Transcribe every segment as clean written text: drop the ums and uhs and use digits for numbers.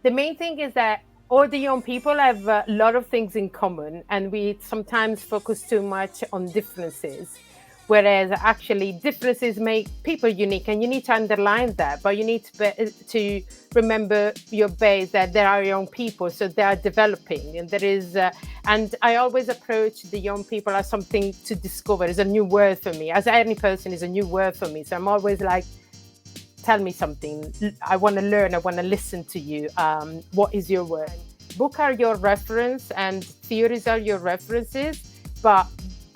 The main thing is that all the young people have a lot of things in common, and we sometimes focus too much on differences. Whereas actually differences make people unique, and you need to underline that. But you need to remember your base, that there are young people, so they are developing, and there is. And I always approach the young people as something to discover. It's a new word for me. As any person, is a new word for me. So I'm always like, tell me something. I want to learn. I want to listen to you. What is your word? Book are your reference and theories are your references, but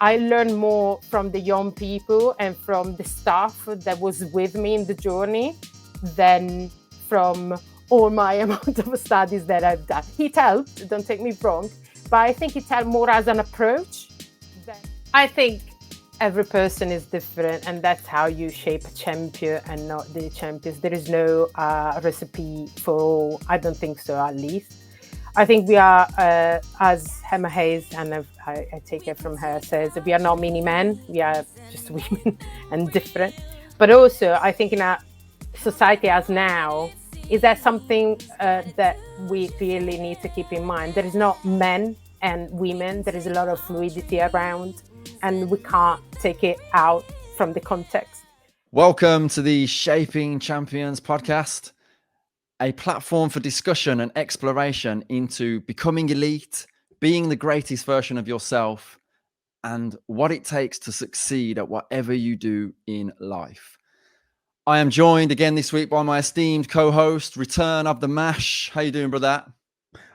I learn more from the young people and from the staff that was with me in the journey than from all my amount of studies that I've done. It helped, don't take me wrong, but I think it helped more as an approach. I think every person is different, and that's how you shape a champion and not the champions. There is no recipe for all. I don't think so, at least. I think we are, as Emma Hayes, and I take it from her, says, we are not mini men, we are just women and different. But also, I think in our society as now, is that something that we really need to keep in mind? There is not men and women, there is a lot of fluidity around, and we can't take it out from the context. Welcome to the Shaping Champions podcast, a platform for discussion and exploration into becoming elite, being the greatest version of yourself, and what it takes to succeed at whatever you do in life. I am joined again this week by my esteemed co-host, Return of the Mash. How you doing, brother?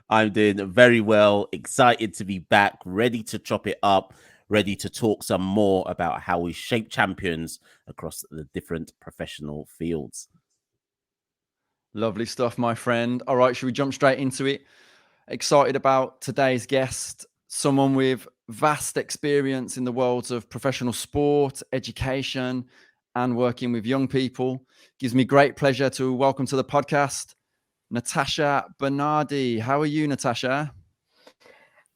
I'm doing very well, excited to be back, ready to chop it up, ready to talk some more about how we shape champions across the different professional fields. Lovely stuff, my friend. All right, should we jump straight into it? Excited about today's guest, someone with vast experience in the worlds of professional sport, education, and working with young people. Gives me great pleasure to welcome to the podcast, Natascia Bernardi. How are you, Natascia?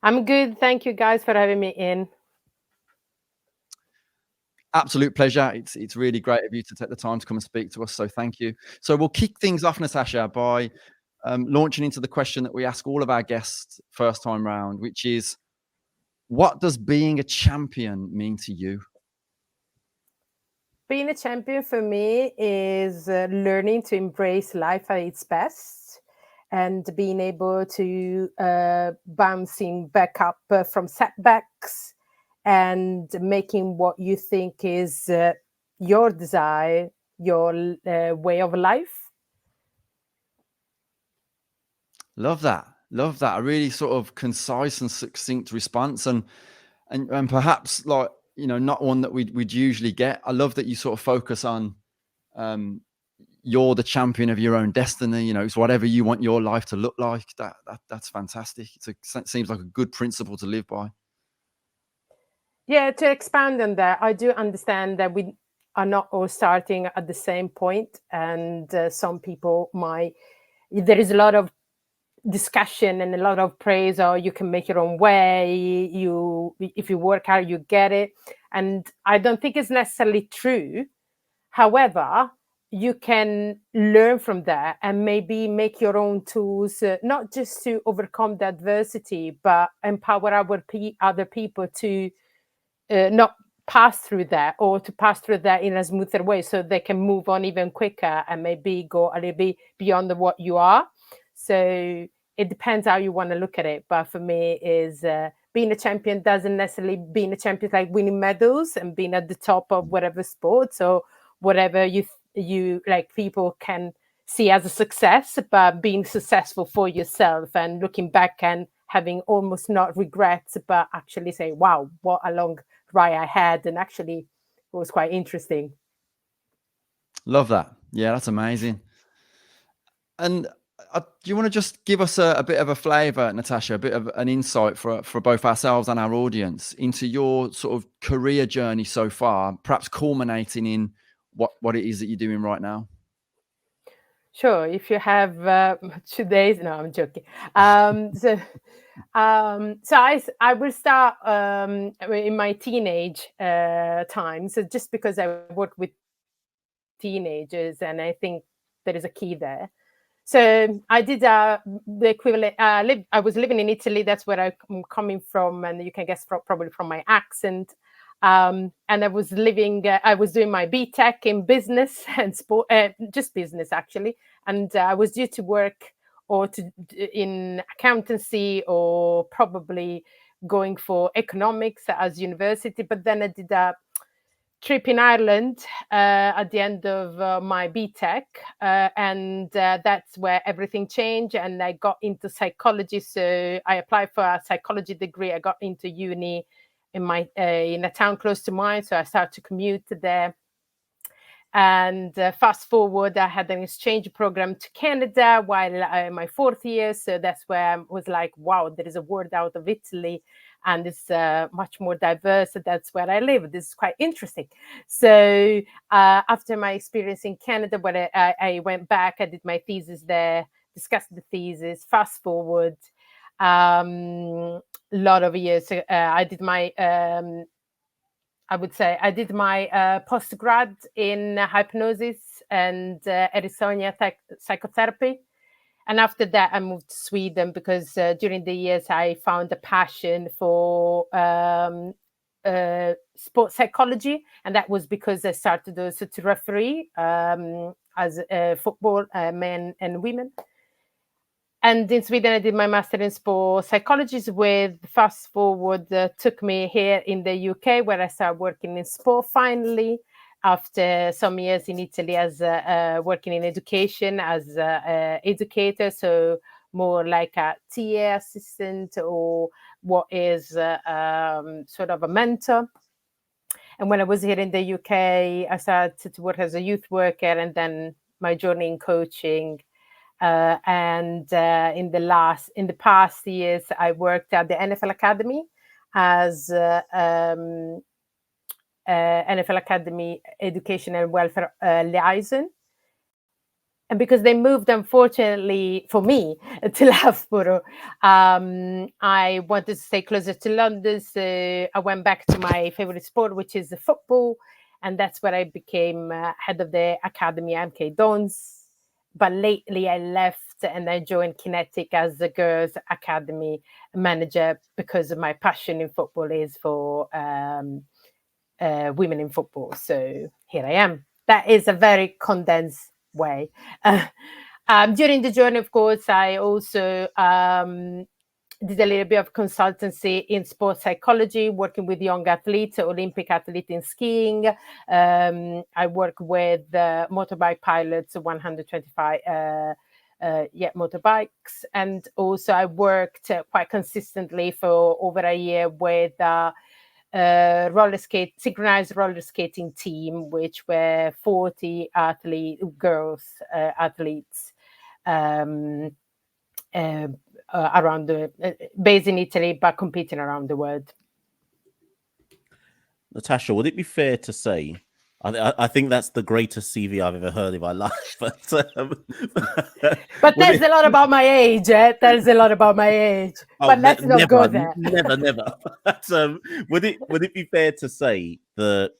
I'm good. Thank you guys for having me in. Absolute pleasure. It's really great of you to take the time to come and speak to us. So thank you. So we'll kick things off, Natascia, by launching into the question that we ask all of our guests first time round, which is, what does being a champion mean to you? Being a champion for me is learning to embrace life at its best and being able to bouncing back up from setbacks and making what you think is your desire, your way of life. Love that. Love that. A really sort of concise and succinct response, and perhaps, like, not one that we'd usually get. I love that you sort of focus on you're the champion of your own destiny. It's whatever you want your life to look like. That's fantastic. It seems like a good principle to live by. Yeah, to expand on that, I do understand that we are not all starting at the same point, and some people might. There is a lot of discussion and a lot of praise, or you can make your own way, if you work hard you get it, and I don't think it's necessarily true. However, you can learn from that and maybe make your own tools, not just to overcome the adversity, but empower other people to not pass through that, or to pass through that in a smoother way, so they can move on even quicker and maybe go a little bit beyond what you are. So it depends how you want to look at it. But for me, is being a champion doesn't necessarily being a champion like winning medals and being at the top of whatever sports or whatever you like people can see as a success, but being successful for yourself and looking back and having almost not regrets, but actually say, wow, what a long ride I had, and actually it was quite interesting. Love that. Yeah, that's amazing. And do you want to just give us a bit of a flavor, Natascia, a bit of an insight for both ourselves and our audience into your sort of career journey so far, perhaps culminating in what it is that you're doing right now? Sure. If you have 2 days, no, I'm joking. So I will start in my teenage time. So just because I work with teenagers, and I think there is a key there. So I did the equivalent. I was living in Italy. That's where I'm coming from, and you can guess probably from my accent. And I was living. I was doing my BTech in business and sport, just business actually. And I was due to work in accountancy or probably going for economics as university. But then I did a trip in Ireland at the end of my BTech, and that's where everything changed. And I got into psychology, so I applied for a psychology degree. I got into uni in a town close to mine, so I started to commute there. And fast forward, I had an exchange program to Canada while in my fourth year. So that's where I was like, wow, there is a world out of Italy and it's much more diverse. That's where I live. This is quite interesting. So after my experience in Canada, where I went back, I did my thesis there, discussed the thesis, fast forward. Lot of years. I did my I would say I did my postgrad in hypnosis and Erisonia psychotherapy. And after that, I moved to Sweden because during the years I found a passion for sports psychology. And that was because I started also to referee as football, men and women. And in Sweden, I did my master in sport psychology. With fast forward, took me here in the UK, where I started working in sport finally, after some years in Italy as working in education as educator. So more like a TA assistant or what is sort of a mentor. And when I was here in the UK, I started to work as a youth worker, and then my journey in coaching. And in the past years, I worked at the NFL Academy as NFL Academy Education and Welfare Liaison. And because they moved, unfortunately, for me, to Loughborough, I wanted to stay closer to London. So I went back to my favorite sport, which is the football. And that's where I became head of the academy, MK Dons. But lately I left and I joined Kinetic as the girls' academy manager because of my passion in football is for women in football. So here I am. That is a very condensed way. During the journey, of course, I also did a little bit of consultancy in sports psychology, working with young athletes, Olympic athletes in skiing. I work with motorbike pilots, 125 motorbikes. And also I worked quite consistently for over a year with synchronized roller skating team, which were 40 girls athletes around based in Italy, but competing around the world. Natascia, would it be fair to say, I think that's the greatest CV I've ever heard in my life. But there's a lot about my age. There's a lot about my age. Oh, but let's not go there. Never. But, would it be fair to say that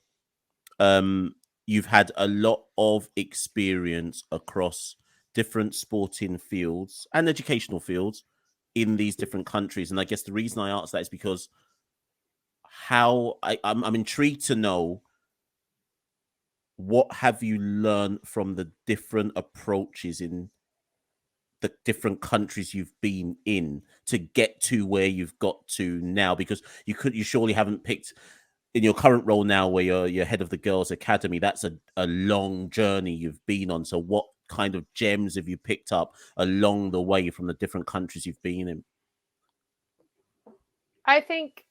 you've had a lot of experience across different sporting fields and educational fields in these different countries? And I guess the reason I ask that is because I'm intrigued to know, what have you learned from the different approaches in the different countries you've been in to get to where you've got to now? Because you surely haven't picked in your current role now where you're head of the girls' academy. That's a long journey you've been on. So what kind of gems have you picked up along the way from the different countries you've been in? I think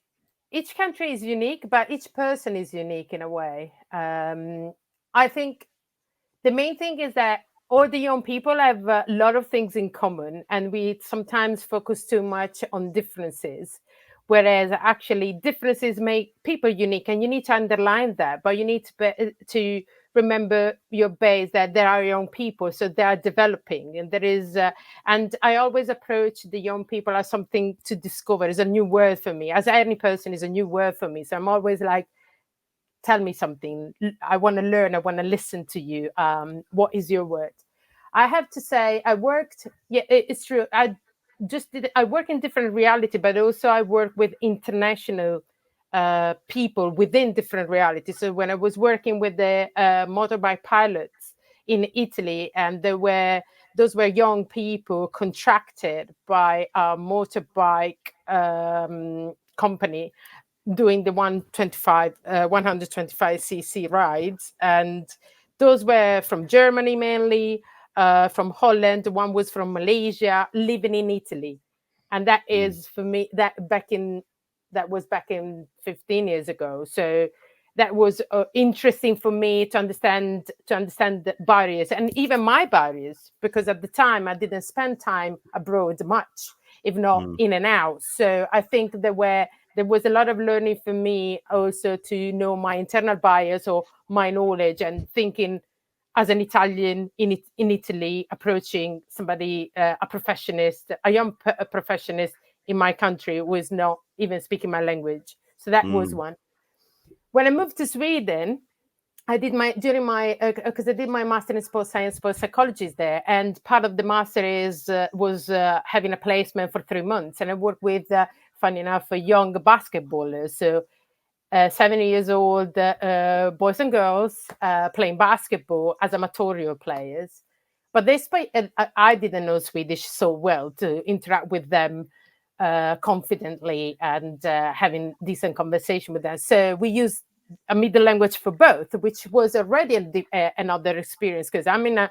each country is unique, but each person is unique in a way. I think the main thing is that all the young people have a lot of things in common, and we sometimes focus too much on differences, whereas actually differences make people unique, and you need to underline that. But you need to remember your base, that there are young people, so they are developing, and there is. And I always approach the young people as something to discover. It's a new word for me. As any person is a new word for me, so I'm always like, tell me something. I want to learn. I want to listen to you. What is your word? I have to say, I worked. Yeah, it's true. I work in different reality, but also I work with international people within different realities. So when I was working with the motorbike pilots in Italy, and those were young people contracted by a motorbike company doing the 125cc rides, and those were from Germany mainly, from Holland. One was from Malaysia, living in Italy, and that Mm. is for me that was back in 15 years ago. So that was interesting for me to understand the barriers, and even my barriers, because at the time I didn't spend time abroad much, if not Mm. in and out. So I think there was a lot of learning for me also to know my internal bias or my knowledge, and thinking as an Italian in Italy, approaching somebody, a professionist, a young a professionist in my country who is not even speaking my language. So that was Mm. one. When I moved to Sweden, I did my during my because I did my master in sports science, sports psychology there, and part of the master was having a placement for 3 months, and I worked with, funny enough, young basketballers. So 7 years old boys and girls playing basketball as amateur players. But I didn't know Swedish so well to interact with them confidently and having decent conversation with them. So we used a middle language for both, which was already another experience, because I'm in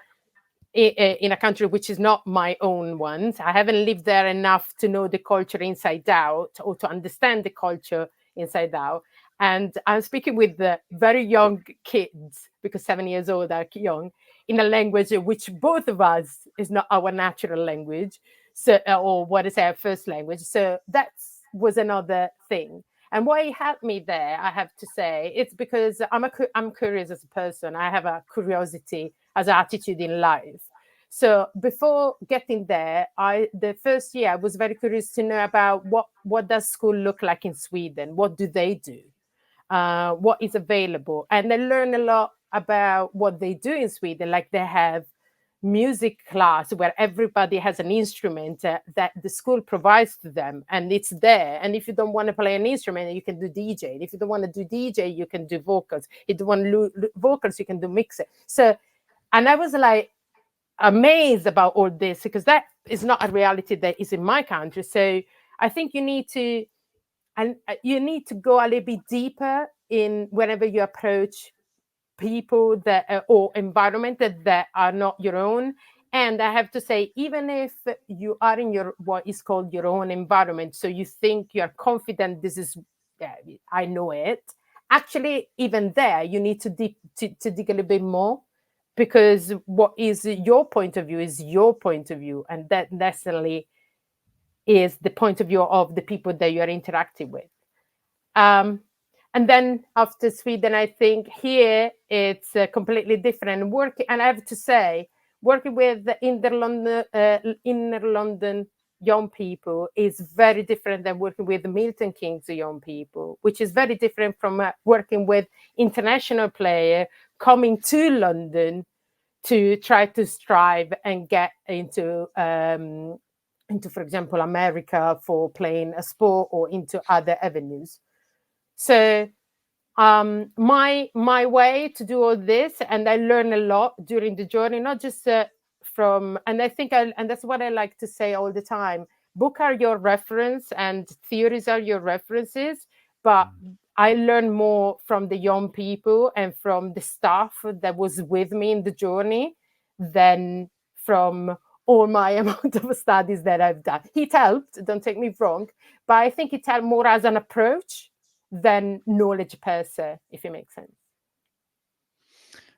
a country which is not my own one. I haven't lived there enough to know the culture inside out, or to understand the culture inside out. And I'm speaking with the very young kids, because 7 years old are young, in a language which both of us is not our natural language, so or what is our first language. So that was another thing. And why it helped me there, I have to say, it's because I'm curious as a person. I have a curiosity as an attitude in life. So before getting there, the first year I was very curious to know about what does school look like in Sweden? What do they do? What is available? And I learned a lot about what they do in Sweden. Like, they have music class where everybody has an instrument that the school provides to them, and it's there. And if you don't want to play an instrument, you can do DJ. If you don't want to do DJ, you can do vocals. If you don't want to do vocals, you can do mixer. So, and I was like amazed about all this, because that is not a reality that is in my country. So I think you need to go a little bit deeper in whenever you approach people that or environment that are not your own. And I have to say, even if you are in your what is called your own environment, so you think you are confident, this is I know it. Actually, even there, you need to dig a little bit more, because what is your point of view is your point of view, and that necessarily is the point of view of the people that you are interacting with. Um, and then after Sweden, I think here it's completely different. And I have to say, working with the inner London young people is very different than working with the Milton Keynes young people, which is very different from working with international player coming to London to try to strive and get into, for example, America for playing a sport, or into other avenues. So my way to do all this, and I learn a lot during the journey, not just from, and and that's what I like to say all the time. Book are your reference, and theories are your references, but I learn more from the young people and from the staff that was with me in the journey than from all my amount of studies that I've done. It helped, don't take me wrong, but I think it helped more as an approach than knowledge per se, if it makes sense.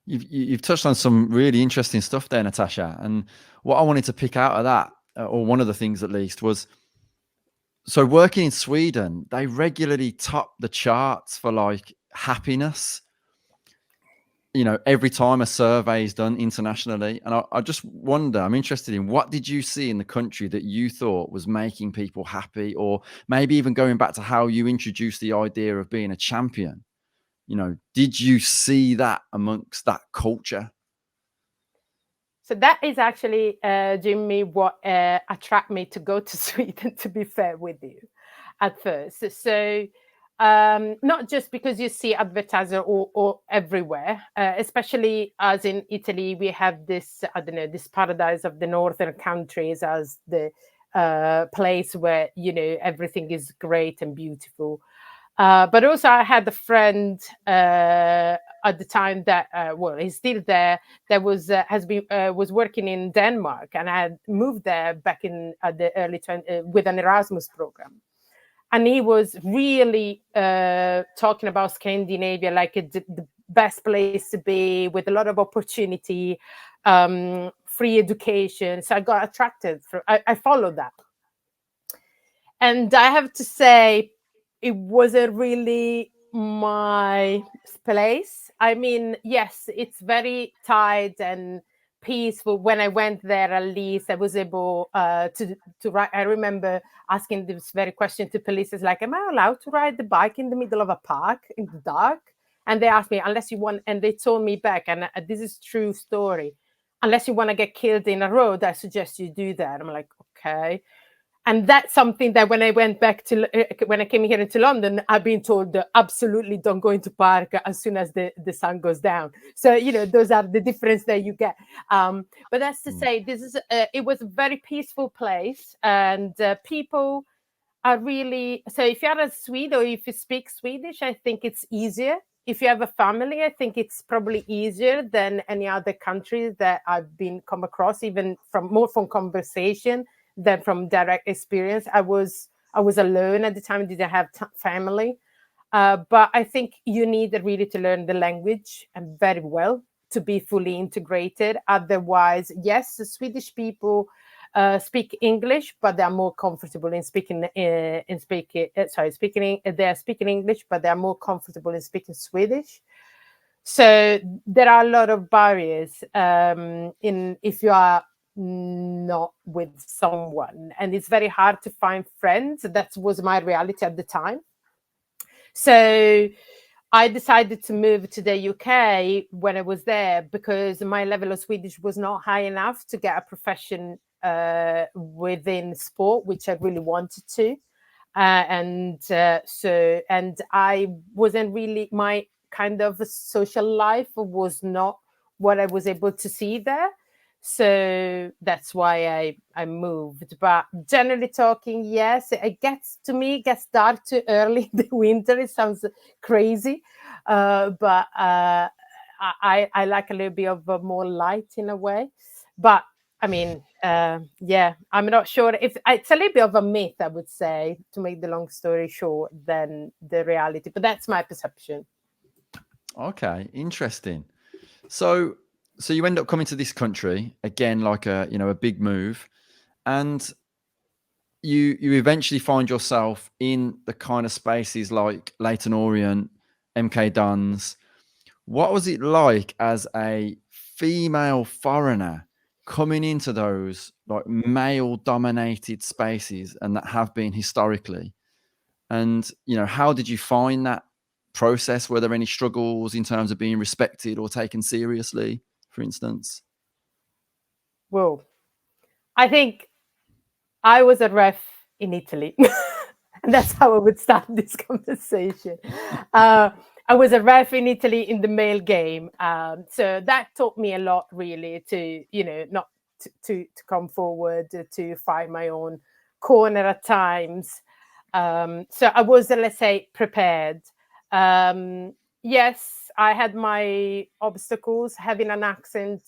You've touched on some really interesting stuff there, Natascia. And what I wanted to pick out of that, or one of the things at least, was so working in Sweden, they regularly top the charts for like happiness. Every time a survey is done internationally. And I just wonder, I'm interested in, what did you see in the country that you thought was making people happy? Or maybe even going back to how you introduced the idea of being a champion. Did you see that amongst that culture? So that is actually, Jimmy, what attract me to go to Sweden, to be fair with you, at first. So not just because you see advertiser or everywhere, especially as in Italy, we have this, I don't know, this paradise of the northern countries as the place where, you know, everything is great and beautiful. But also, I had a friend at the time that, well, he's still there. That was working in Denmark, and I had moved there back in the early 20, with an Erasmus program. And he was really talking about Scandinavia like the best place to be, with a lot of opportunity, free education. So I got attracted. I followed that. And I have to say, it wasn't really my place. I mean, yes, it's very tight and peaceful. When I went there, at least I was able to ride. I remember asking this very question to police: "Is like, am I allowed to ride the bike in the middle of a park in the dark?" And they asked me, "Unless you want," and they told me back, and this is true story. "Unless you want to get killed in a road, I suggest you do that." I'm like, okay. And that's something that when I went back to, when I came here into London, I've been told that absolutely don't go into park as soon as the sun goes down. So, you know, those are the difference that you get. But that's to say, this is, it was a very peaceful place, and people are really, so if you're a Swede or if you speak Swedish, I think it's easier. If you have a family, I think it's probably easier than any other country that I've been come across, even from more from conversation than from direct experience. I was alone at the time, didn't have family, but I think you need really to learn the language and very well to be fully integrated. Otherwise, yes, the Swedish people speak English, but they are more comfortable in speaking They are speaking English, but they are more comfortable in speaking Swedish. So there are a lot of barriers in if you are not with someone, and it's very hard to find friends. That was my reality at the time. So I decided to move to the UK when I was there because my level of Swedish was not high enough to get a profession within sport, which I really wanted to. And I wasn't really, my kind of social life was not what I was able to see there. So that's why I moved. But generally talking, yes, it gets to me, it gets dark too early in the winter. It sounds crazy. But I like a little bit of more light in a way. But I mean, yeah, I'm not sure if it's a little bit of a myth, I would say, to make the long story short, than the reality. But that's my perception. Okay, interesting. So you end up coming to this country again, like a big move, and you eventually find yourself in the kind of spaces like Leighton Orient, MK Dons. What was it like as a female foreigner coming into those like male dominated spaces and that have been historically? And how did you find that process? Were there any struggles in terms of being respected or taken seriously, for instance? Well, I think I was a ref in Italy. And that's how I would start this conversation. I was a ref in Italy in the male game. So that taught me a lot, really, to, not to come forward, to find my own corner at times. So I was, let's say, prepared. Yes, I had my obstacles. Having an accent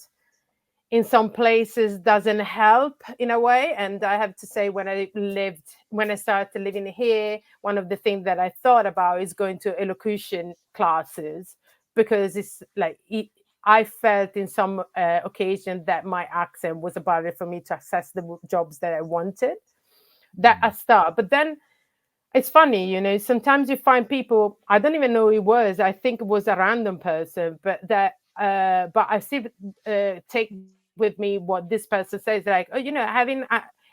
in some places doesn't help in a way. And I have to say, when I started living here, one of the things that I thought about is going to elocution classes, because it's like I felt in some occasion that my accent was a barrier for me to access the jobs that I wanted. That I start, but then it's funny, sometimes you find people, I don't even know who it was. I think it was a random person, but I still take with me what this person says, like, oh,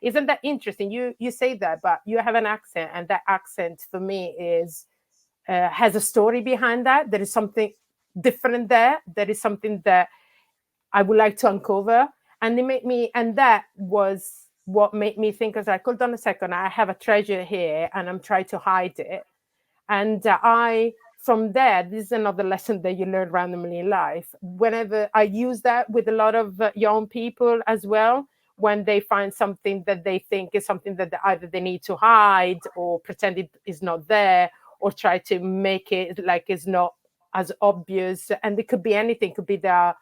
isn't that interesting? You say that, but you have an accent, and that accent for me is has a story behind that. There is something different there. There is something that I would like to uncover. And that was what made me think. I was like, hold on a second, I have a treasure here and I'm trying to hide it. And from there, this is another lesson that you learn randomly in life. Whenever I use that with a lot of young people as well, when they find something that they think is something that either they need to hide or pretend it is not there, or try to make it like it's not as obvious. And it could be anything. It could be their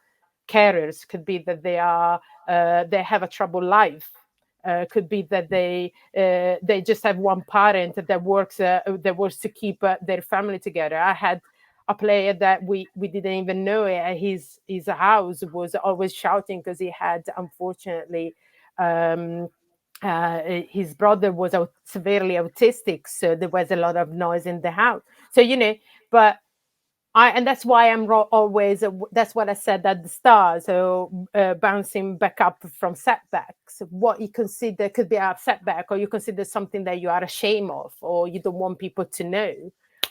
carers, could be that they have a troubled life, could be that they just have one parent that works to keep their family together. I had a player that we didn't even know it. His house was always shouting because he had, unfortunately, his brother was severely autistic, so there was a lot of noise in the house. So but and that's why I'm always, that's what I said at the start. So bouncing back up from setbacks, what you consider could be a setback, or you consider something that you are ashamed of, or you don't want people to know.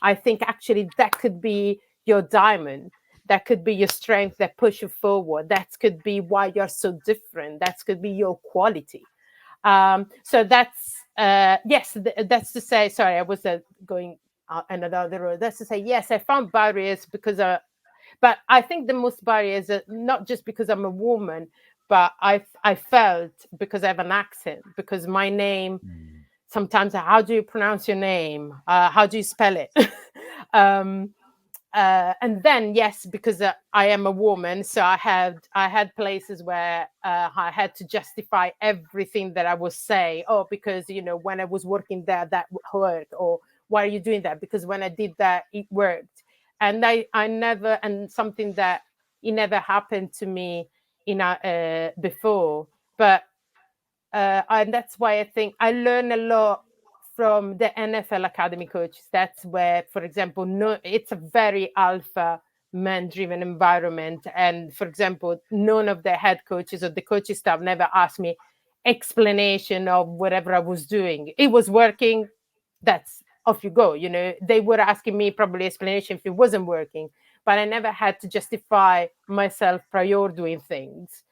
I think actually that could be your diamond. That could be your strength that push you forward. That could be why you're so different. That could be your quality. So that's yes, that's to say. Sorry, I was going another road. That's to say, yes, I found barriers because, but I think the most barriers are not just because I'm a woman, but I felt because I have an accent, because my name. Sometimes, how do you pronounce your name? How do you spell it? And then yes, because I am a woman, so I had places where I had to justify everything that I was saying. Oh, because when I was working there, that worked. Or why are you doing that? Because when I did that, it worked. And I never, and something that it never happened to me before. But and that's why I think I learn a lot from the NFL academy coaches. That's where, for example, no, it's a very alpha man-driven environment. And for example, none of the head coaches or the coaching staff never asked me explanation of whatever I was doing. It was working. That's off you go. They were asking me probably explanation if it wasn't working, but I never had to justify myself prior doing things.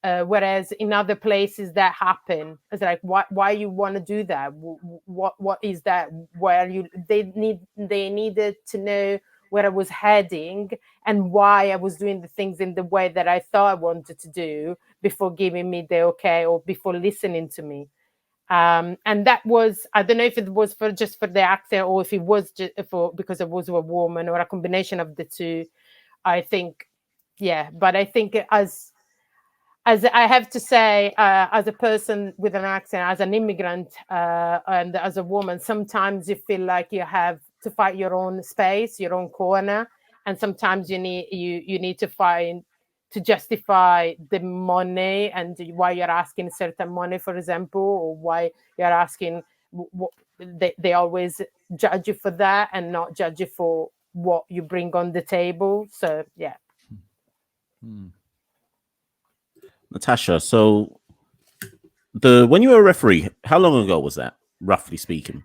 Whereas in other places that happen, it's like, why you want to do that? What is that? Where they needed to know where I was heading and why I was doing the things in the way that I thought I wanted to do before giving me the okay, or before listening to me. And that was, I don't know if it was just for the actor, or if it was just because I was a woman, or a combination of the two. I think, yeah, but I think as I have to say, as a person with an accent, as an immigrant, and as a woman, sometimes you feel like you have to fight your own space, your own corner, and sometimes you need to justify the money and why you're asking certain money, for example, or why you're asking. They always judge you for that and not judge you for what you bring on the table. So yeah. Natascia, so when you were a referee, how long ago was that, roughly speaking?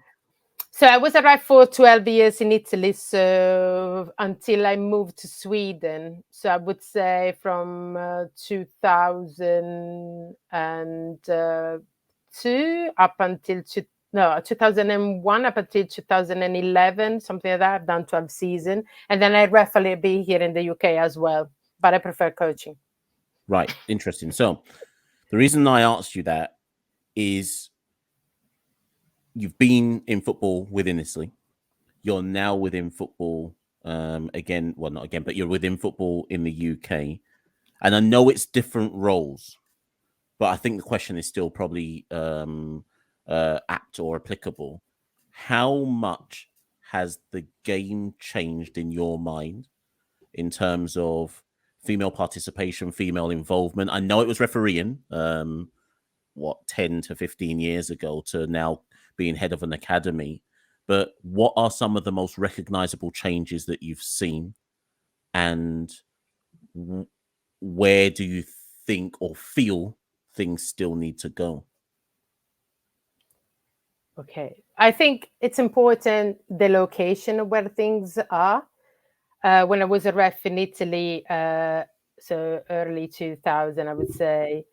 So I was arrived for 12 years in Italy, so until I moved to Sweden. So I would say from 2002 up until 2001 up until 2011, something like that. I've done 12 seasons. And then I referee be here in the UK as well, but I prefer coaching. Right, interesting. So the reason I asked you that is you've been in football within Italy. You're now within football again. Well, not again, but you're within football in the UK. And I know it's different roles, but I think the question is still probably apt or applicable. How much has the game changed in your mind in terms of female participation, female involvement? I know it was refereeing, 10 to 15 years ago, to now being head of an academy. But what are some of the most recognizable changes that you've seen? And where do you think or feel things still need to go? Okay. I think it's important the location of where things are. When I was a ref in Italy, so early 2000, I would say,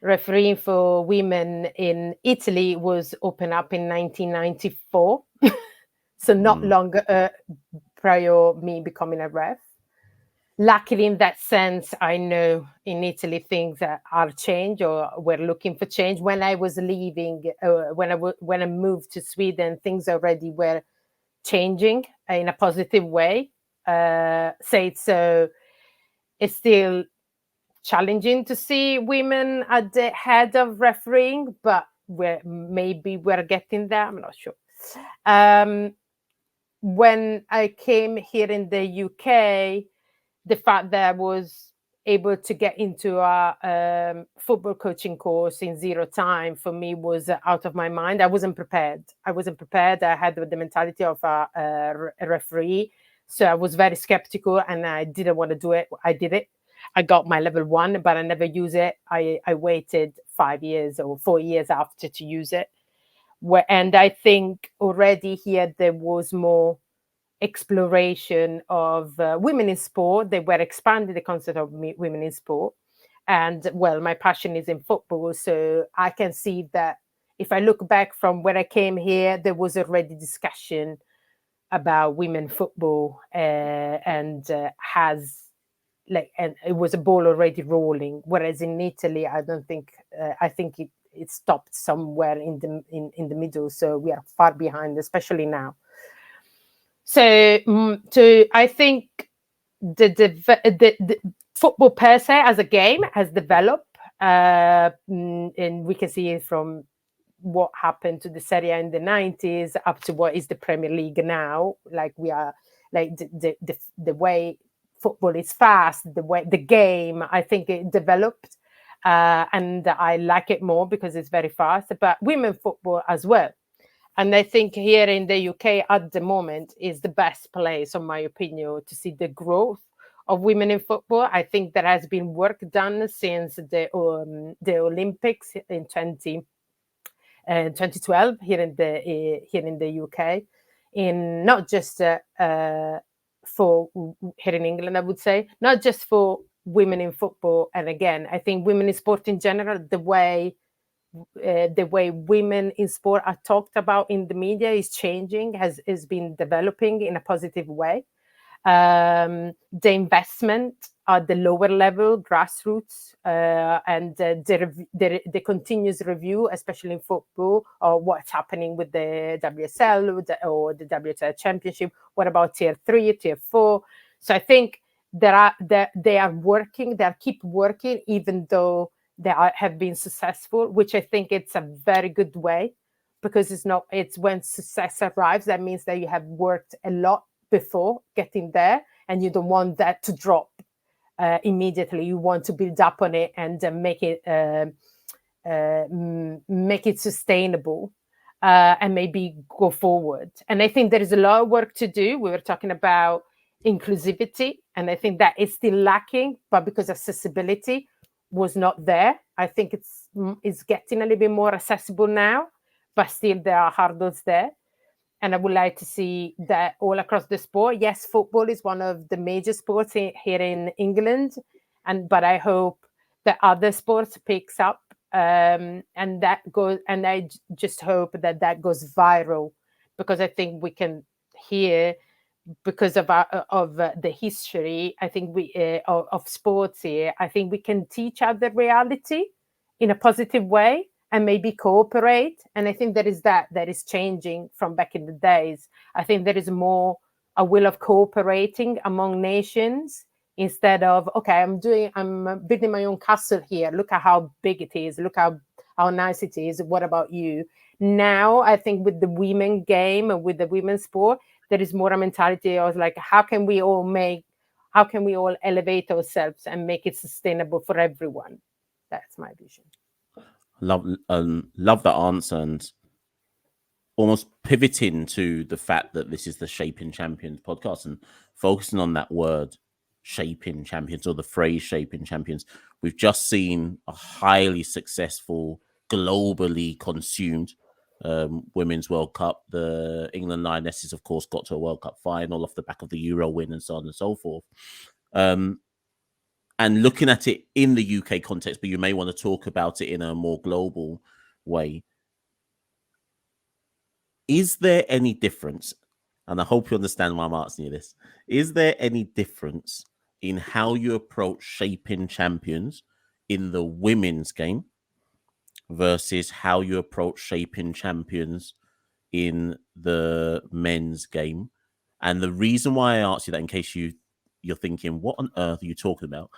refereeing for women in Italy was opened up in 1994, so not long prior me becoming a ref. Luckily, in that sense, I know in Italy things are changed or we're looking for change. When I was leaving, when I moved to Sweden, things already were changing in a positive way. It's still challenging to see women at the head of refereeing, but we're getting there. I'm not sure. When I came here in the UK, the fact that I was able to get into a football coaching course in zero time for me was out of my mind. I wasn't prepared. I had the mentality of a referee. So I was very skeptical and I didn't want to do it. I did it. I got my level 1, but I never used it. I waited 5 years or 4 years after to use it. And I think already here there was more exploration of women in sport. They were expanding the concept of women in sport. And well, my passion is in football. So I can see that if I look back from when I came here, there was already discussion about women football and it was a ball already rolling. Whereas in Italy, I don't think, I think it stopped somewhere in the middle. So we are far behind, especially now. So I think the football per se as a game has developed, and we can see it from what happened to the Serie A in the 90s up to what is the Premier League now. Like we are, like the way football is fast, the game, I think it developed, and I like it more because it's very fast. But women football as well. And I think here in the UK at the moment is the best place, in my opinion, to see the growth of women in football. I think there has been work done since the Olympics in 2012 here in the UK, in not just for here in England, I would say, not just for women in football. And again, I think women in sport in general, the way women in sport are talked about in the media is changing, has been developing in a positive way. The investment at the lower level, grassroots, and the continuous review, especially in football, or what's happening with the WSL or the WSL Championship. What about Tier 3, Tier 4? So I think they are working, they keep working, even though have been successful, which I think it's a very good way, because it's when success arrives, that means that you have worked a lot before getting there, and you don't want that to drop immediately. You want to build up on it and make it sustainable, and maybe go forward. And I think there is a lot of work to do. We were talking about inclusivity, and I think that is still lacking, but because accessibility was not there, I think it's getting a little bit more accessible now, but still there are hurdles there. And I would like to see that all across the sport. Yes, football is one of the major sports here in England, but I hope that other sports picks up, and that goes. And I just hope that goes viral, because I think we can hear, because of the history, I think of sports here, I think we can teach other reality in a positive way and maybe cooperate. And I think that is changing from back in the days. I think there is more a will of cooperating among nations, instead of, okay, I'm building my own castle here. Look at how big it is. Look how nice it is. What about you? Now, I think with the women game and with the women's sport, there is more a mentality of like, how can we all elevate ourselves and make it sustainable for everyone? That's my vision. Love that answer, and almost pivoting to the fact that this is the Shaping Champions podcast and focusing on that word shaping champions, or the phrase shaping champions. We've just seen a highly successful, globally consumed Women's World Cup. The England Lionesses, of course, got to a World Cup final off the back of the Euro win and so on and so forth. and looking at it in the UK context, but you may want to talk about it in a more global way. Is there any difference? And I hope you understand why I'm asking you this. Is there any difference in how you approach shaping champions in the women's game versus how you approach shaping champions in the men's game? And the reason why I asked you that, in case you're thinking, what on earth are you talking about?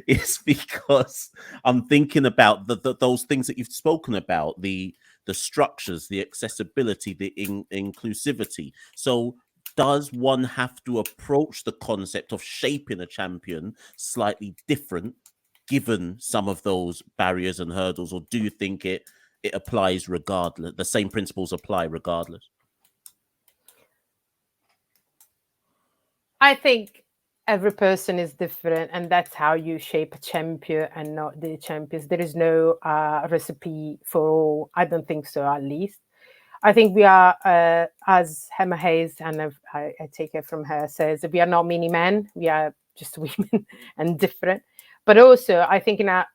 Is because I'm thinking about those things that you've spoken about, the structures, the accessibility, the inclusivity. So does one have to approach the concept of shaping a champion slightly different given some of those barriers and hurdles, or do you think it applies regardless? The same principles apply regardless? I think every person is different, and that's how you shape a champion and not the champions. There is no recipe for all. I don't think so, at least. I think we are, as Emma Hayes, and I take it from her, says, we are not mini men. We are just women and different. But also, I think in our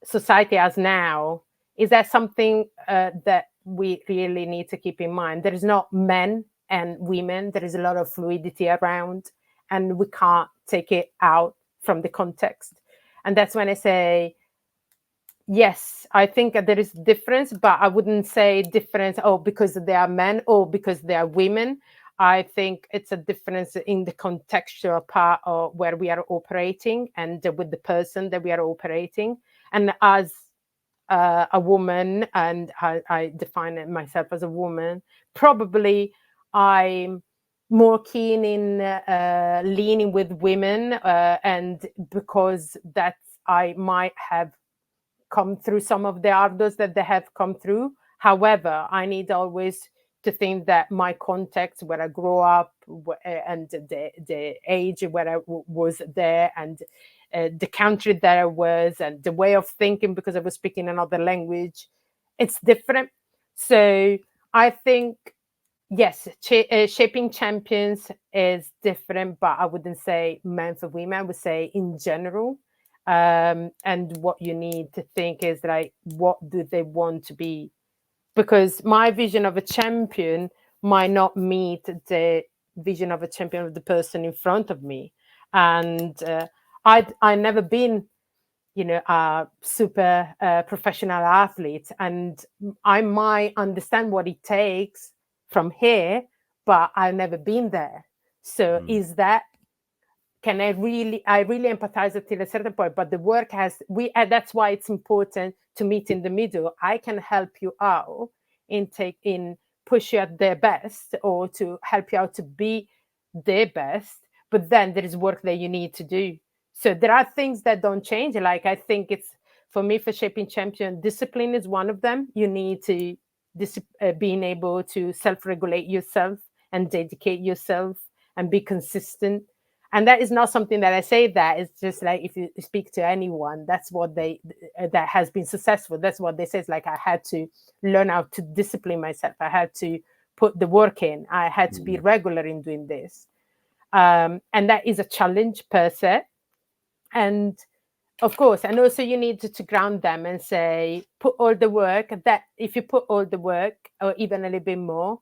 society as now, is that something that we really need to keep in mind? There is not men and women. There is a lot of fluidity around, and we can't take it out from the context. And that's when I say, yes, I think there is difference, but I wouldn't say difference, because they are men or because they are women. I think it's a difference in the contextual part of where we are operating and with the person that we are operating. And as a woman, and I define myself as a woman, probably I'm more keen in leaning with women, and because that I might have come through some of the hurdles that they have come through. However, I need always to think that my context, where I grew up, and the age where I was there, and the country that I was, and the way of thinking, because I was speaking another language, it's different. So I think, yes, shaping champions is different, but I wouldn't say men for women. I would say in general. And what you need to think is like, what do they want to be? Because my vision of a champion might not meet the vision of a champion of the person in front of me. And I never been, a super professional athlete, and I might understand what it takes from here, but I've never been there. So is that, can I really empathize until a certain point, but the work that's why it's important to meet in the middle. I can help you out in push you at their best, or to help you out to be their best, but then there is work that you need to do. So there are things that don't change. Like, I think it's, for me, for shaping champion, discipline is one of them. You need to being able to self-regulate yourself and dedicate yourself and be consistent. And that is not something that I say, that it's just like, if you speak to anyone, that's what that has been successful, that's what they say. It's like, I had to learn how to discipline myself. I had to put the work in. I had to be regular in doing this. And that is a challenge per se. And of course, and also you need to ground them and say, put all the work, that if you put all the work, or even a little bit more,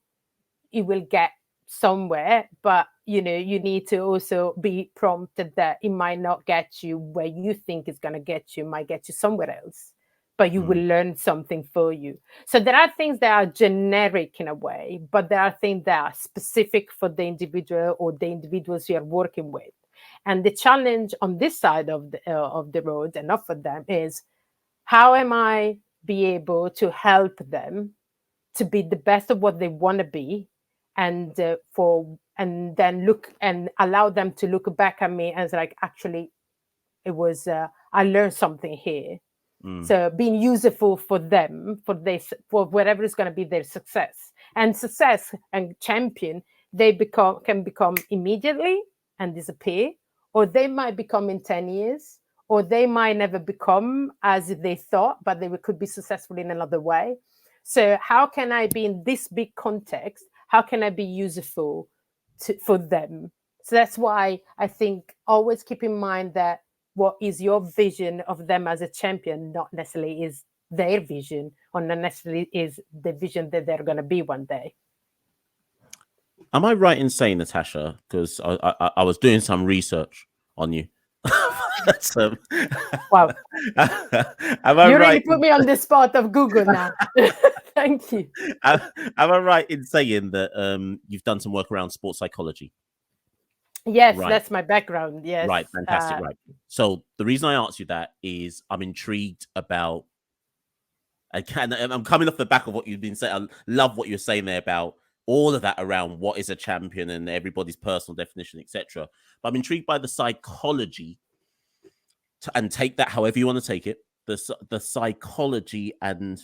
you will get somewhere. But you need to also be prompted that it might not get you where you think it's going to get you. It might get you somewhere else, but you will learn something for you. So there are things that are generic in a way, but there are things that are specific for the individual or the individuals you're working with. And the challenge on this side of the road, and not for them, is how am I be able to help them to be the best of what they want to be, and then look and allow them to look back at me as like, actually, it was I learned something here. So being useful for them, for whatever is going to be their success. And success and champion, can become immediately and disappear, or they might become in 10 years, or they might never become as they thought, but they could be successful in another way. So how can I be in this big context? How can I be useful for them? So that's why I think always keep in mind that what is your vision of them as a champion not necessarily is their vision, or not necessarily is the vision that they're going to be one day. Am I right in saying, Natascia, because I was doing some research on you? So, Wow. am I You really right? put me on the spot of Google now. Thank you. Am I right in saying that you've done some work around sports psychology? Yes, Right. that's my background. Yes. Right, fantastic. Right. So the reason I asked you that is I'm intrigued about. Again, I'm coming off the back of what you've been saying. I love what you're saying there about all of that around what is a champion and everybody's personal definition, etc. But I'm intrigued by the psychology, and take that however you want to take it. The psychology and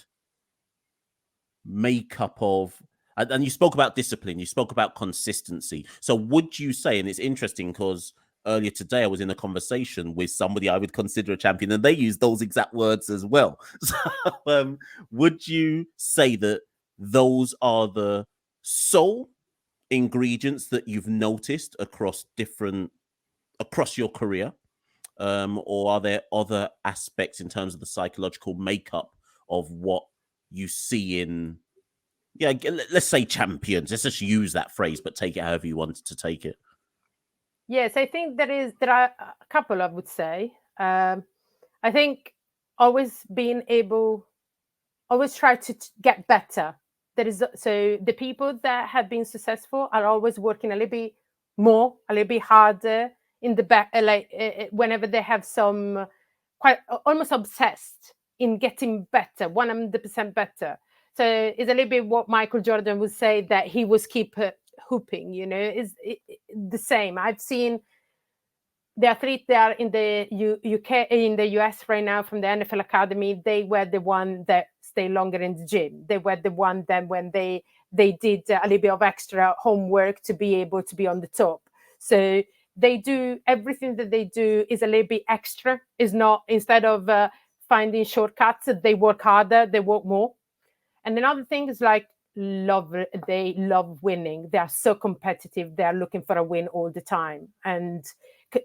makeup of, and you spoke about discipline, you spoke about consistency. So would you say, and it's interesting because earlier today I was in a conversation with somebody I would consider a champion, and they use those exact words as well. So would you say that those are the sole ingredients that you've noticed across your career, or are there other aspects in terms of the psychological makeup of what you see in, yeah, let's say champions? Let's just use that phrase, but take it however you want to take it. Yes, I think there are a couple, I would say. I think always being able, always try to get better. So the people that have been successful are always working a little bit more, a little bit harder in the back, whenever they have some quite almost obsessed in getting better, 100% better. So it's a little bit what Michael Jordan would say, that he was keep hooping, is the same. I've seen the athletes that are in the UK, in the US right now from the NFL Academy. They were the one that stay longer in the gym. They were the one that when they did a little bit of extra homework to be able to be on the top. So they do everything that they do is a little bit extra. Is not, instead of finding shortcuts, they work harder, they work more. And another thing is like they love winning. They are so competitive. They are looking for a win all the time. And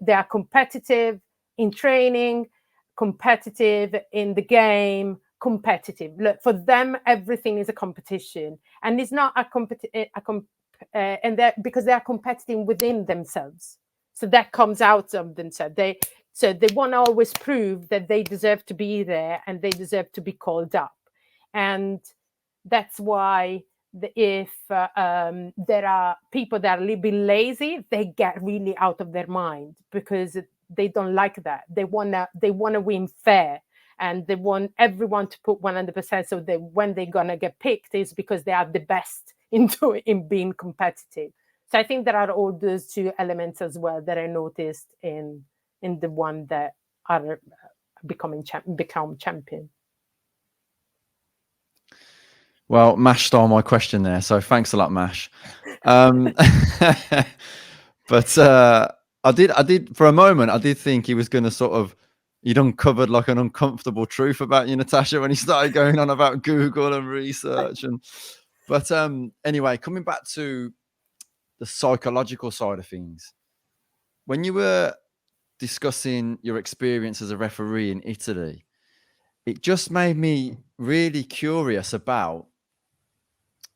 they are competitive in training, competitive in the game, competitive. Look, for them, everything is a competition. And it's not and because they are competing within themselves. So that comes out of themselves. They want to always prove that they deserve to be there and they deserve to be called up. And that's why if there are people that are a little bit lazy, they get really out of their mind because they don't like that. They wanna win fair, and they want everyone to put 100%. So that when they're gonna get picked is because they are the best in being competitive. So I think there are all those two elements as well that I noticed in the one that are become champion. Well, Mash stole my question there, so thanks a lot, Mash. But I did for a moment. I did think he was going to sort of, he'd uncovered like an uncomfortable truth about you, Natascia, when he started going on about Google and research. But anyway, coming back to the psychological side of things, when you were discussing your experience as a referee in Italy, it just made me really curious about.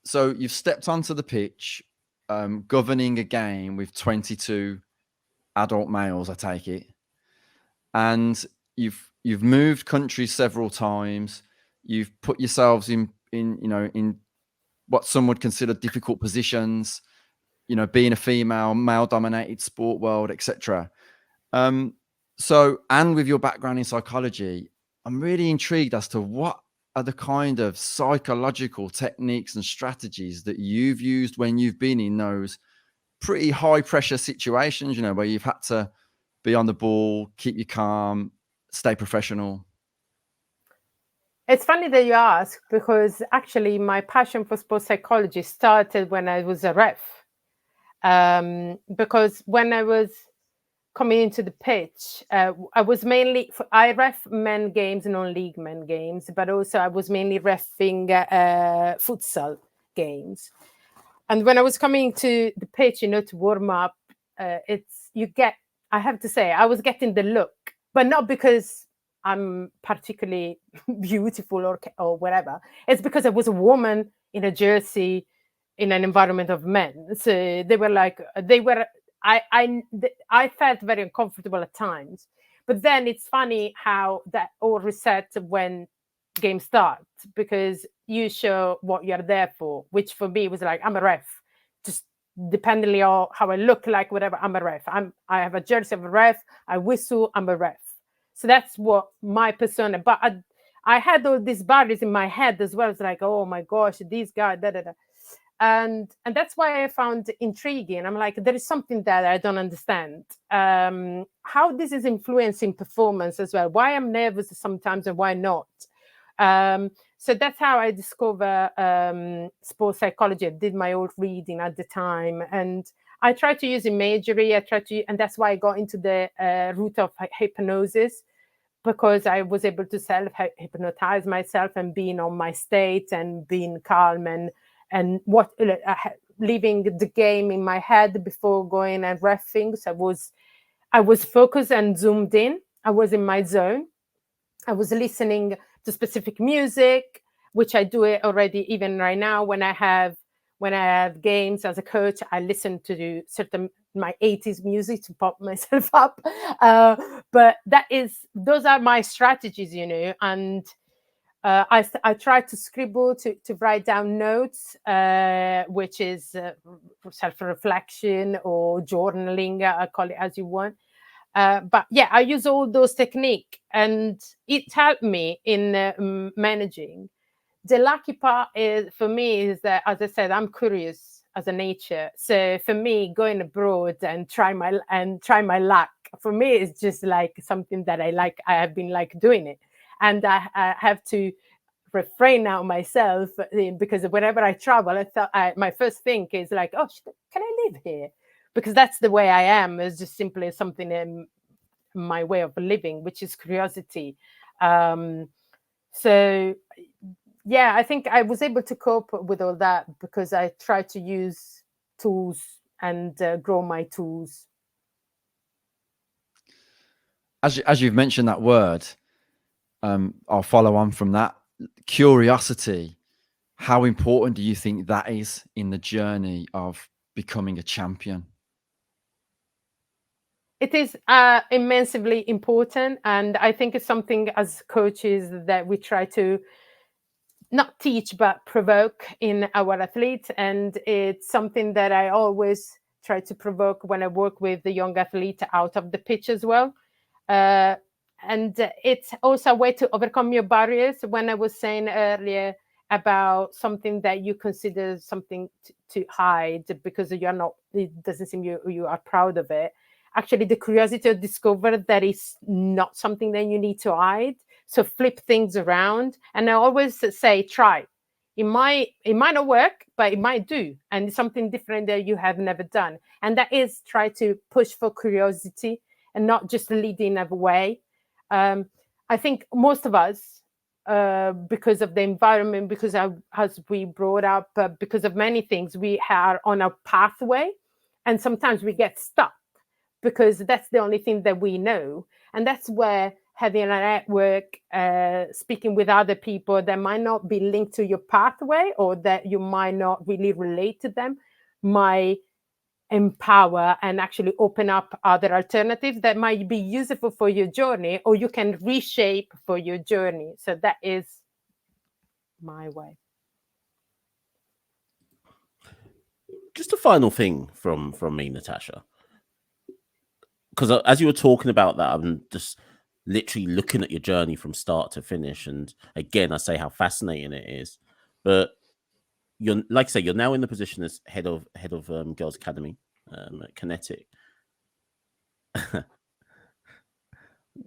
So you've stepped onto the pitch, governing a game with 22 adult males, I take it, and you've moved countries several times. You've put yourselves in what some would consider difficult positions. Being a female, male-dominated sport world, etc. So, and with your background in psychology, I'm really intrigued as to what are the kind of psychological techniques and strategies that you've used when you've been in those pretty high pressure situations, where you've had to be on the ball, keep you calm, stay professional. It's funny that you ask, because actually my passion for sports psychology started when I was a ref. Because when I was coming into the pitch, I was I ref men games, non-league men games, but also I was mainly refing futsal games. And when I was coming to the pitch, to warm up, I have to say, I was getting the look, but not because I'm particularly beautiful or whatever. It's because I was a woman in a jersey in an environment of men. So they were like, I felt very uncomfortable at times. But then it's funny how that all reset when game starts, because you show what you're there for, which for me was like, I'm a ref. Just dependently on how I look like, whatever, I'm a ref. I have a jersey of a ref, I whistle, I'm a ref. So that's what my persona, but I had all these barriers in my head as well. It's like, oh my gosh, these guys, da da da. And that's why I found intriguing. I'm like, there is something that I don't understand. How this is influencing performance as well. Why I'm nervous sometimes and why not. So that's how I discover sports psychology. I did my own reading at the time, and I try to use imagery. And that's why I got into the route of hypnosis, because I was able to self-hypnotize myself and being on my state and being calm and what leaving the game in my head before going and reffing. So I was focused and zoomed in. I was in my zone. I was listening to specific music, which I do it already even right now when I have games as a coach. I listen to certain my 80s music to pop myself up. But those are my strategies, and I try to scribble, to write down notes, which is self-reflection or journaling, I call it as you want. But yeah, I use all those techniques, and it helped me in managing. The lucky part is for me is that, as I said, I'm curious as a nature. So for me, going abroad and try my luck, for me is just like something that I like. I have been like doing it, and I have to refrain now myself, because whenever I travel, my first thing is like, oh, can I live here? Because that's the way I am. It's just simply something in my way of living, which is curiosity. So yeah, I think I was able to cope with all that because I try to use tools and grow my tools. As you've mentioned that word, I'll follow on from that. Curiosity. How important do you think that is in the journey of becoming a champion? It is immensely important, and I think it's something as coaches that we try to not teach but provoke in our athletes, and it's something that I always try to provoke when I work with the young athlete out of the pitch as well. And it's also a way to overcome your barriers. When I was saying earlier about something that you consider something to hide because it doesn't seem you are proud of it. Actually, the curiosity to discover that it's not something that you need to hide. So flip things around. And I always say, try. It might not work, but it might do. And it's something different that you have never done. And that is try to push for curiosity and not just leading away. I think most of us, because of the environment, because as we brought up, because of many things, we are on a pathway, and sometimes we get stuck because that's the only thing that we know. And that's where having a network, speaking with other people that might not be linked to your pathway or that you might not really relate to them, might empower and actually open up other alternatives that might be useful for your journey, or you can reshape for your journey. So that is my way. Just a final thing from me, Natascia, because as you were talking about that, I'm just literally looking at your journey from start to finish, and again, I say how fascinating it is. But you're, like I say, you're now in the position as head of Girls Academy at Kinetic.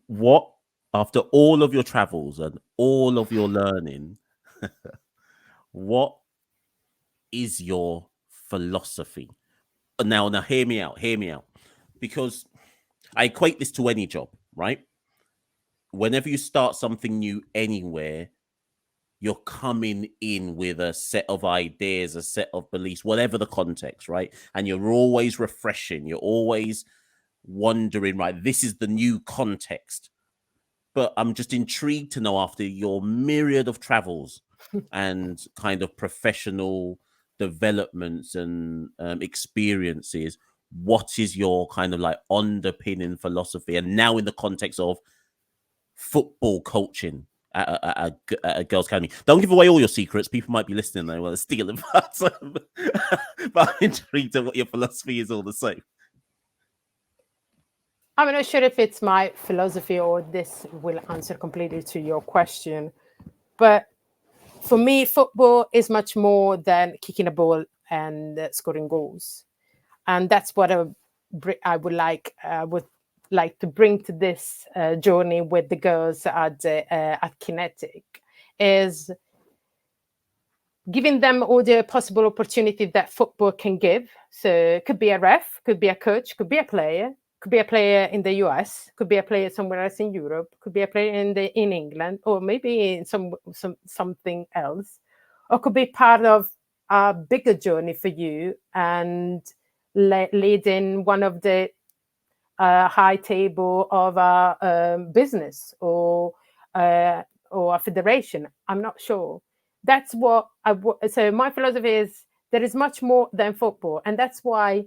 What, after all of your travels and all of your learning, what is your philosophy? Now, hear me out, because I equate this to any job, right? Whenever you start something new anywhere, you're coming in with a set of ideas, a set of beliefs, whatever the context, right? And you're always refreshing. You're always wondering, right, this is the new context. But I'm just intrigued to know, after your myriad of travels and kind of professional developments and experiences, what is your kind of like underpinning philosophy? And now in the context of football coaching at a girls' academy. Don't give away all your secrets. People might be listening. They want to steal them. But I'm intrigued at what your philosophy is all the same. I'm not sure if it's my philosophy or this will answer completely to your question. But for me, football is much more than kicking a ball and scoring goals. And that's what I would like to bring to this journey with the girls at Kinetic, is giving them all the possible opportunity that football can give. So it could be a ref, could be a coach, could be a player, could be a player in the US, could be a player somewhere else in Europe, could be a player in England, or maybe in something else, or could be part of a bigger journey for you and leading one of the high table of a business or a federation. I'm not sure. That's what so my philosophy is, there is much more than football. And that's why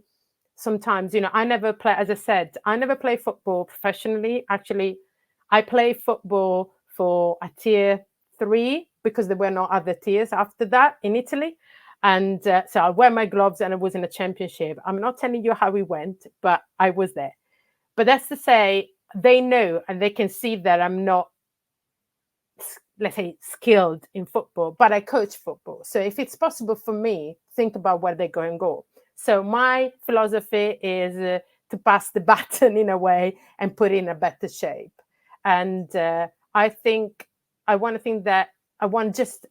sometimes, I never play, as I said, I never play football professionally. Actually, I play football for a tier 3 because there were no other tiers after that in Italy. And so I wear my gloves and I was in a championship. I'm not telling you how it went, but I was there. But that's to say, they know and they can see that I'm not, let's say, skilled in football, but I coach football. So if it's possible for me, think about where they go and go. So my philosophy is to pass the baton in a way and put in a better shape. And I want just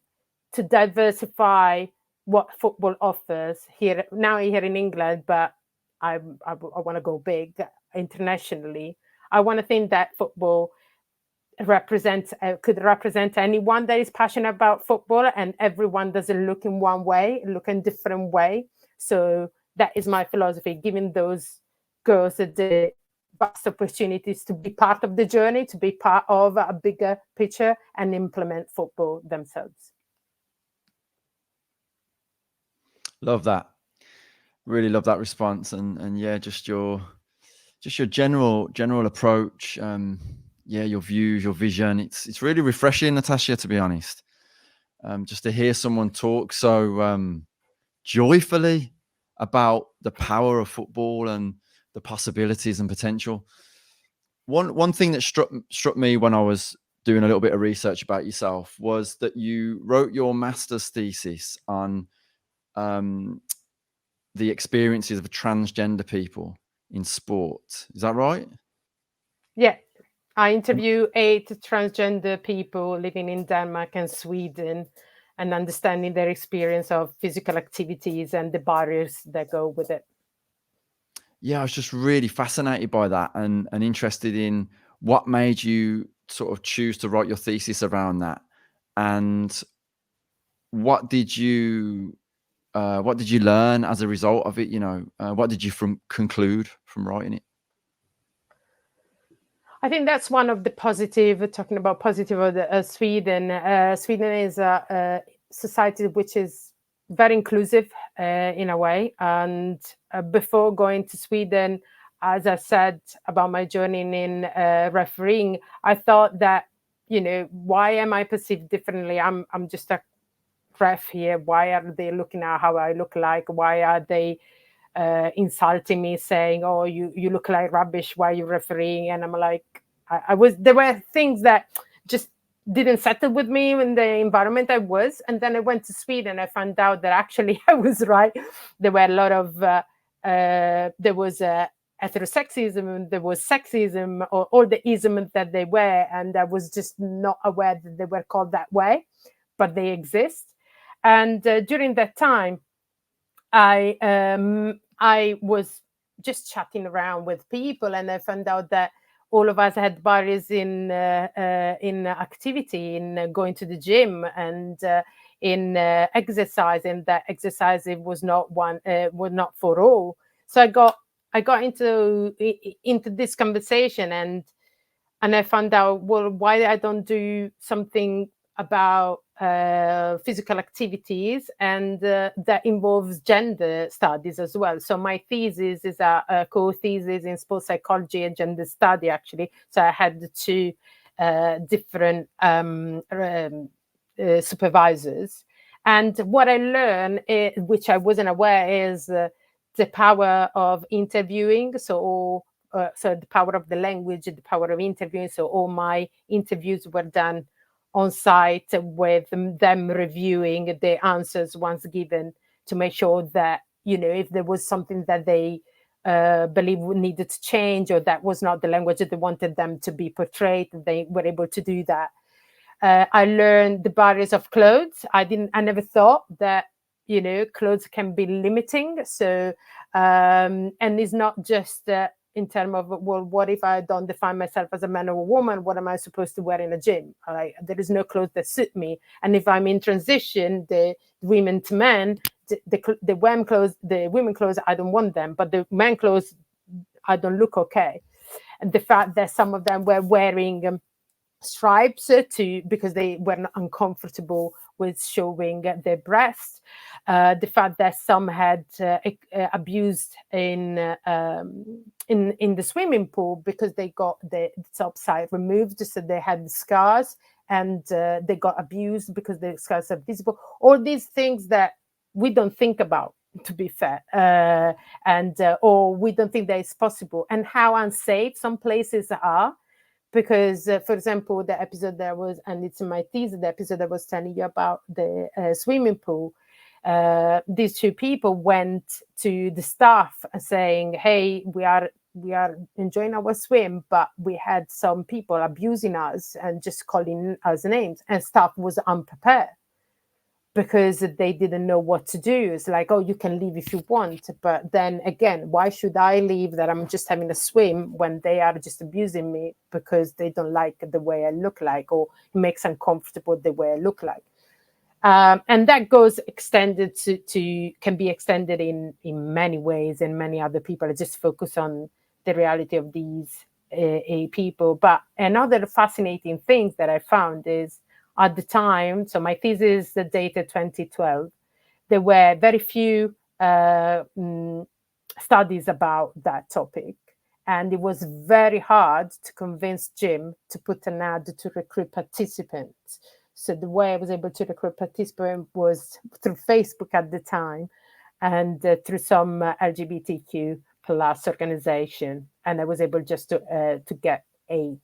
to diversify what football offers here in England, but I want to go big internationally. I want to think that football could represent anyone that is passionate about football, and everyone doesn't look in one way, look in different way. So that is my philosophy, giving those girls the vast opportunities to be part of the journey, to be part of a bigger picture and implement football themselves. Love that. Really love that response, and yeah, just your general approach. Yeah, your views, your vision. It's really refreshing, Natascia, to be honest. Just to hear someone talk so joyfully about the power of football and the possibilities and potential. One thing that struck me when I was doing a little bit of research about yourself was that you wrote your master's thesis on the experiences of transgender people in sport. Is that right? Yeah. I interview 8 transgender people living in Denmark and Sweden and understanding their experience of physical activities and the barriers that go with it. Yeah, I was just really fascinated by that and interested in what made you sort of choose to write your thesis around that, and what did you learn as a result of it? What did you conclude from writing it? I think that's one of the positive, talking about positive of Sweden. Sweden is a society which is very inclusive in a way. And before going to Sweden, as I said about my journey in refereeing, I thought that, why am I perceived differently? I'm just a ref here. Why are they looking at how I look like? Why are they insulting me, saying, "Oh, you look like rubbish. Why are you refereeing?" And I'm like, there were things that just didn't settle with me in the environment I was. And then I went to Sweden. I found out that actually I was right. There were a lot of there was heterosexism, there was sexism, or all the ism that they were, and I was just not aware that they were called that way, but they exist. And during that time, I was just chatting around with people, and I found out that all of us had barriers in activity, in going to the gym, and in exercise, and that exercise was not for all. So I got into this conversation, and I found out, well, why I don't do something about physical activities, and that involves gender studies as well. So my thesis is a co-thesis in sports psychology and gender study, actually. So I had two different supervisors. And what I learned, which I wasn't aware, is the power of interviewing. So the power of the language, the power of interviewing. So all my interviews were done on site with them reviewing the answers once given, to make sure that, if there was something that they believe needed to change, or that was not the language that they wanted them to be portrayed, they were able to do that. I learned the barriers of clothes. I never thought that, clothes can be limiting. So, and it's not just in terms of, well, what if I don't define myself as a man or a woman? What am I supposed to wear in a gym? There is no clothes that suit me. And if I'm in transition, the women to men, the women clothes, I don't want them, but the men clothes, I don't look okay. And the fact that some of them were wearing stripes because they were not uncomfortable with showing their breasts. The fact that some had abused in the swimming pool because they got the top side removed, so they had scars, and they got abused because the scars are visible. All these things that we don't think about, to be fair, or we don't think that it's possible, and how unsafe some places are. Because, for example, the episode that was, and it's in my thesis, the episode I was telling you about the swimming pool, these two people went to the staff saying, hey, we are enjoying our swim, but we had some people abusing us and just calling us names, and staff was unprepared because they didn't know what to do. It's like, oh, you can leave if you want. But then again, why should I leave that I'm just having a swim when they are just abusing me because they don't like the way I look like, or it makes uncomfortable the way I look like. And that goes extended can be extended in many ways, and many other people. I just focus on the reality of these people. But another fascinating thing that I found is, at the time, so my thesis is dated 2012, there were very few studies about that topic. And it was very hard to convince Jim to put an ad to recruit participants. So the way I was able to recruit participants was through Facebook at the time, and through some LGBTQ plus organization. And I was able just to get 8,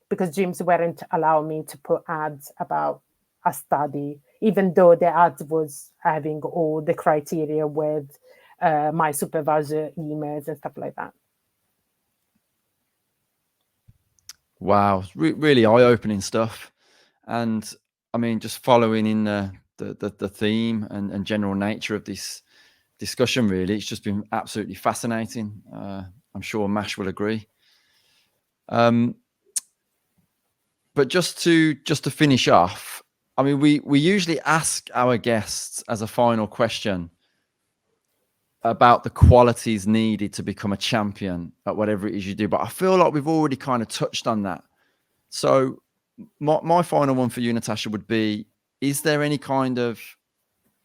because gyms weren't allowing me to put ads about a study, even though the ads was having all the criteria with my supervisor emails and stuff like that. Wow, really eye-opening stuff. And I mean, just following in the theme and general nature of this discussion, really, it's just been absolutely fascinating. I'm sure Mash will agree. But just to finish off, I mean, we usually ask our guests as a final question about the qualities needed to become a champion at whatever it is you do. But I feel like we've already kind of touched on that. So my final one for you, Natascia, would be, is there any kind of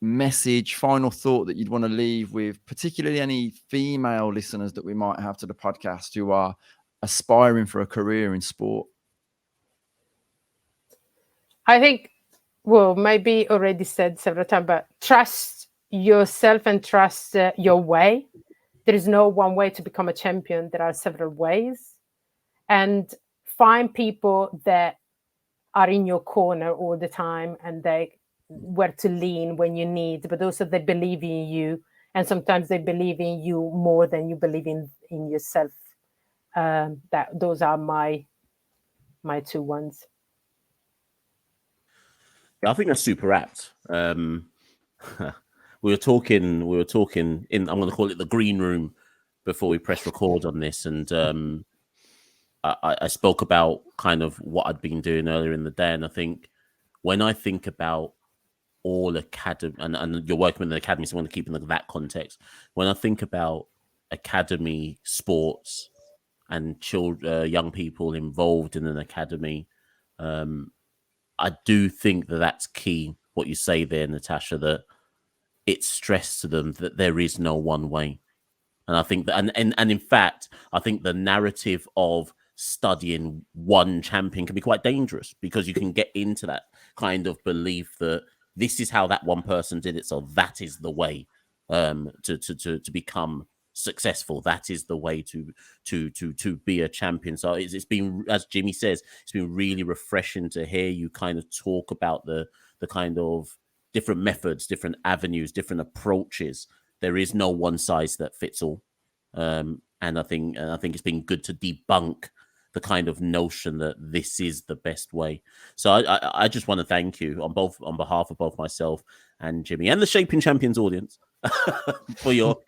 message, final thought that you'd want to leave with, particularly any female listeners that we might have to the podcast who are aspiring for a career in sport? I think, well, maybe already said several times, but trust yourself and trust your way. There is no one way to become a champion. There are several ways. And find people that are in your corner all the time, and they where to lean when you need, but also they believe in you. And sometimes they believe in you more than you believe in yourself. Those are my 2 ones. Yeah, I think that's super apt. We were talking in, I'm going to call it the green room, before we press record on this, and I spoke about kind of what I'd been doing earlier in the day, and I think when I think about all academy, and you're working with an academy, so I want to keep in that context. When I think about academy sports and young people involved in an academy, I do think that that's key. What you say there, Natascia, that it's stressed to them that there is no one way. And I think that, and in fact, I think the narrative of studying one champion can be quite dangerous, because you can get into that kind of belief that this is how that one person did it, so that is the way to become successful. That is the way to be a champion. So it's been, as Jimmy says, it's been really refreshing to hear you kind of talk about the kind of different methods, different avenues, different approaches. There is no one size that fits all, and I think it's been good to debunk the kind of notion that this is the best way. So I just want to thank you on behalf of both myself and Jimmy and the Shaping Champions audience for your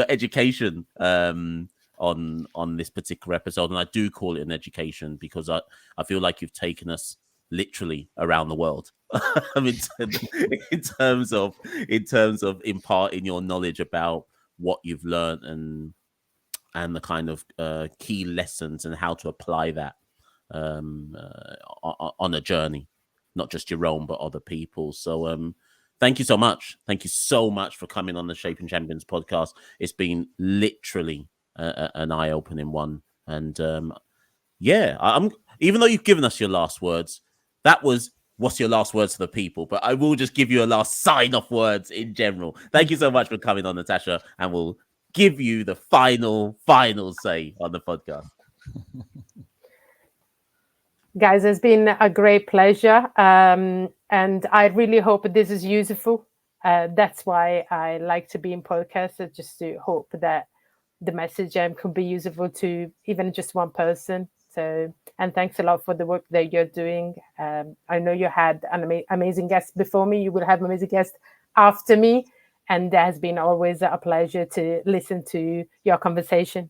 education on this particular episode. And I do call it an education because I feel like you've taken us literally around the world. in terms of imparting your knowledge about what you've learned and the kind of key lessons and how to apply that on a journey, not just your own but other people's. So thank you so much. Thank you so much for coming on the Shaping Champions podcast. It's been literally an eye-opening one. And I'm even though you've given us your last words, that was what's your last words to the people, but I will just give you a last sign-off words in general. Thank you so much for coming on, Natascia, and we'll give you the final say on the podcast. Guys, it's been a great pleasure, and I really hope this is useful. That's why I like to be in podcasts, just to hope that the message could be useful to even just one person. So, and thanks a lot for the work that you're doing. I know you had an amazing guest before me. You will have an amazing guest after me. And that has been always a pleasure to listen to your conversation.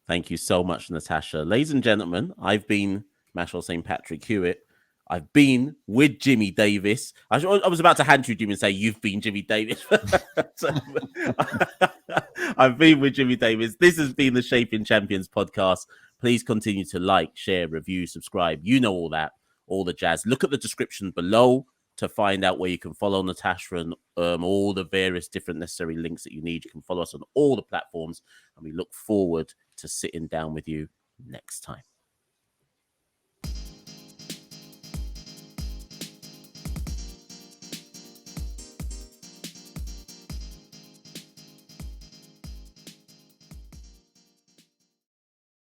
Thank you so much, Natascia. Ladies and gentlemen, I've been Mashal St. Patrick Hewitt. I've been with Jimmy Davis. I was about to hand you Jimmy and say, you've been Jimmy Davis. I've been with Jimmy Davis. This has been the Shaping Champions podcast. Please continue to like, share, review, subscribe. You know all that, all the jazz. Look at the description below to find out where you can follow Natascia and all the various different necessary links that you need. You can follow us on all the platforms, and we look forward to sitting down with you next time.